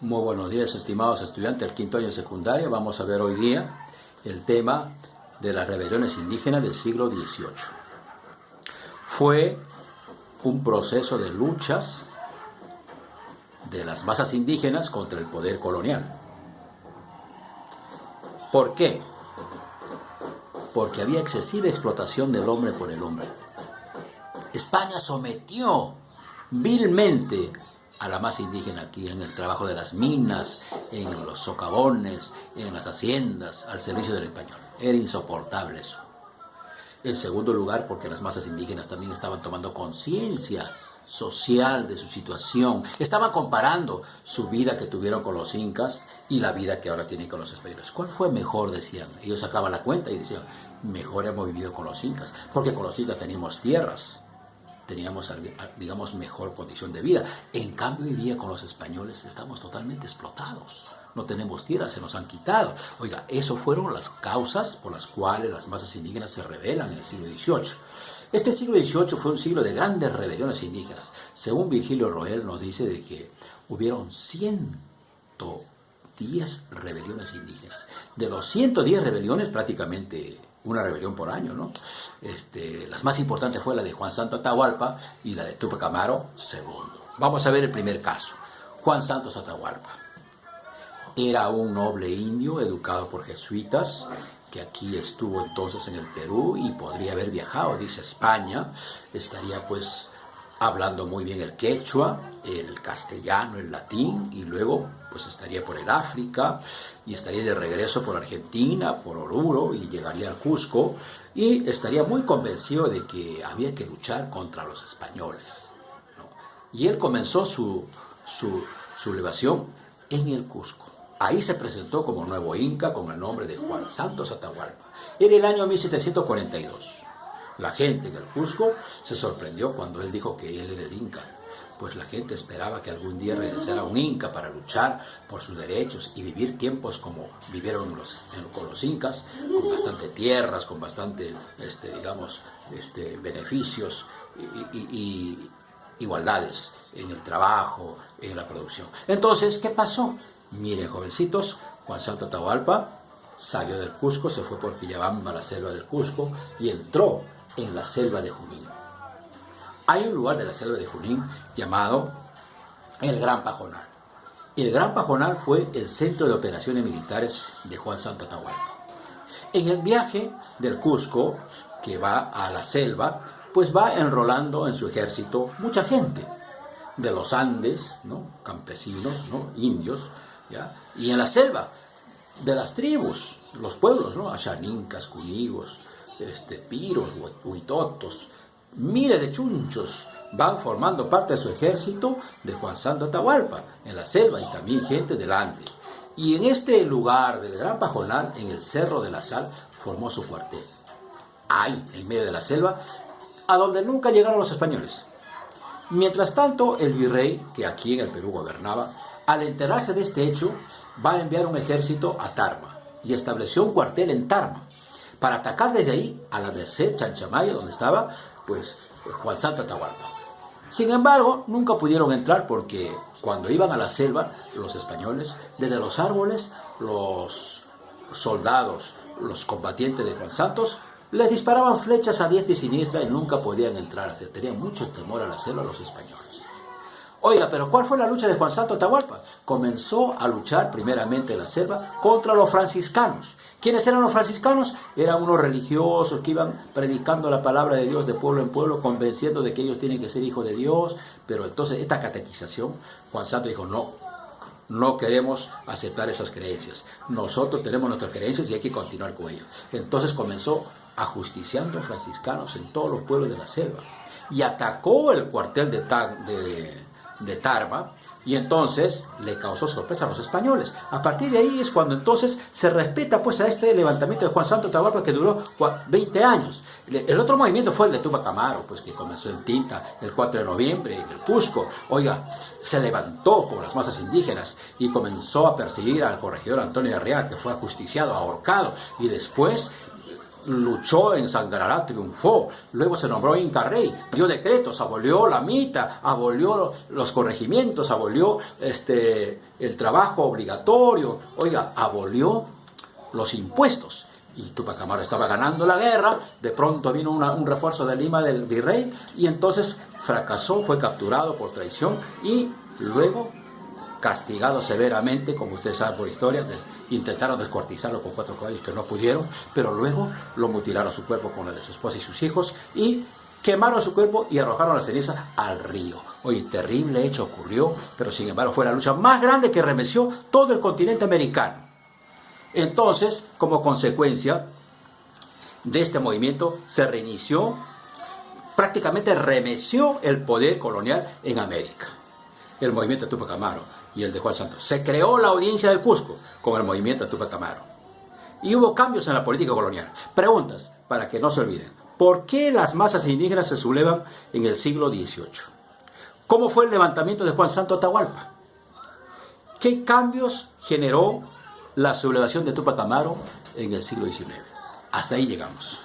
Muy buenos días, estimados estudiantes del quinto año de secundaria. Vamos a ver hoy día el tema de las rebeliones indígenas del siglo XVIII. Fue un proceso de luchas de las masas indígenas contra el poder colonial. ¿Por qué? Porque había excesiva explotación del hombre por el hombre. España sometió vilmente a la masa indígena aquí en el trabajo de las minas, en los socavones, en las haciendas, al servicio del español. Era insoportable eso. En segundo lugar, porque las masas indígenas también estaban tomando conciencia social de su situación. Estaban comparando su vida que tuvieron con los incas y la vida que ahora tienen con los españoles. ¿Cuál fue mejor? Decían. Ellos sacaban la cuenta y decían, mejor hemos vivido con los incas, porque con los incas teníamos tierras, teníamos, digamos, mejor condición de vida. En cambio, hoy día con los españoles estamos totalmente explotados. No tenemos tierras, se nos han quitado. Oiga, eso fueron las causas por las cuales las masas indígenas se rebelan en el siglo XVIII. Este siglo XVIII fue un siglo de grandes rebeliones indígenas. Según Virgilio Roel nos dice de que hubieron 110 rebeliones indígenas. De los 110 rebeliones, prácticamente una rebelión por año, ¿no? Las más importantes fue la de Juan Santos Atahualpa y la de Túpac Amaru II. Vamos a ver el primer caso. Juan Santos Atahualpa. Era un noble indio educado por jesuitas, que aquí estuvo entonces en el Perú y podría haber viajado, dice, España. Estaría pues hablando muy bien el quechua, el castellano, el latín, y luego pues estaría por el África y estaría de regreso por Argentina, por Oruro, y llegaría al Cusco y estaría muy convencido de que había que luchar contra los españoles, ¿no? Y él comenzó su sublevación en el Cusco. Ahí se presentó como nuevo inca con el nombre de Juan Santos Atahualpa. Era el año 1742. La gente del Cusco se sorprendió cuando él dijo que él era el inca, pues la gente esperaba que algún día regresara un inca para luchar por sus derechos y vivir tiempos como vivieron con los incas, con bastante tierras, con bastante, beneficios y igualdades en el trabajo, en la producción. Entonces, ¿qué pasó? Miren, jovencitos, Juan Santos Atahualpa salió del Cusco, se fue por Quillabamba, la selva del Cusco, y entró en la selva de Junín. Hay un lugar de la selva de Junín llamado el Gran Pajonal. El Gran Pajonal fue el centro de operaciones militares de Juan Santos Atahualpa. En el viaje del Cusco, que va a la selva, pues va enrolando en su ejército mucha gente de los Andes, ¿no? Campesinos, ¿no? Indios, ¿ya? Y en la selva, de las tribus, los pueblos, ¿no? Axanincas, Cunigos, Piros, Huitotos, miles de chunchos van formando parte de su ejército de Juan Santos Atahualpa en la selva, y también gente del Ande. Y en este lugar del Gran Pajonal, en el Cerro de la Sal, formó su cuartel. Ahí, en medio de la selva, a donde nunca llegaron los españoles. Mientras tanto, el virrey, que aquí en el Perú gobernaba, al enterarse de este hecho, va a enviar un ejército a Tarma y estableció un cuartel en Tarma para atacar desde ahí a la Merced, Chanchamaya, donde estaba pues Juan Santos Atahualpa. Sin embargo, nunca pudieron entrar porque cuando iban a la selva, los españoles, desde los árboles, los soldados, los combatientes de Juan Santos, les disparaban flechas a diestra y siniestra y nunca podían entrar. Se tenían mucho temor a la selva los españoles. Oiga, pero ¿cuál fue la lucha de Juan Santos Atahualpa? Comenzó a luchar primeramente en la selva contra los franciscanos. ¿Quiénes eran los franciscanos? Eran unos religiosos que iban predicando la palabra de Dios de pueblo en pueblo, convenciendo de que ellos tienen que ser hijos de Dios. Pero entonces esta catequización, Juan Santos dijo, no queremos aceptar esas creencias. Nosotros tenemos nuestras creencias y hay que continuar con ellas. Entonces comenzó ajusticiando franciscanos en todos los pueblos de la selva y atacó el cuartel de Tarma, y entonces le causó sorpresa a los españoles. A partir de ahí es cuando entonces se respeta pues a este levantamiento de Juan Santos Atahualpa, que duró 20 años. El otro movimiento fue el de Túpac Amaru, pues que comenzó en Tinta el 4 de noviembre en el Cusco. Oiga, se levantó con las masas indígenas y comenzó a perseguir al corregidor Antonio de Arriaga, que fue ajusticiado, ahorcado, y después luchó en Sangarará, triunfó, luego se nombró Inca Rey, dio decretos, abolió la mita, abolió los corregimientos, abolió el trabajo obligatorio, oiga, abolió los impuestos. Y Túpac Amaru estaba ganando la guerra, de pronto vino un refuerzo de Lima del virrey, y entonces fracasó, fue capturado por traición, y luego castigado severamente, como ustedes saben por historia, intentaron descuartizarlo con 4 caballos que no pudieron, pero luego lo mutilaron su cuerpo con la de su esposa y sus hijos, y quemaron su cuerpo y arrojaron la ceniza al río. Oye, terrible hecho ocurrió, pero sin embargo fue la lucha más grande que remeció todo el continente americano. Entonces, como consecuencia de este movimiento, se reinició, prácticamente remeció el poder colonial en América. El movimiento de Túpac Amaru y el de Juan Santos. Se creó la audiencia del Cusco con el movimiento de Túpac Amaru. Y hubo cambios en la política colonial. Preguntas, para que no se olviden. ¿Por qué las masas indígenas se sublevan en el siglo XVIII? ¿Cómo fue el levantamiento de Juan Santos Atahualpa? ¿Qué cambios generó la sublevación de Túpac Amaru en el siglo XIX? Hasta ahí llegamos.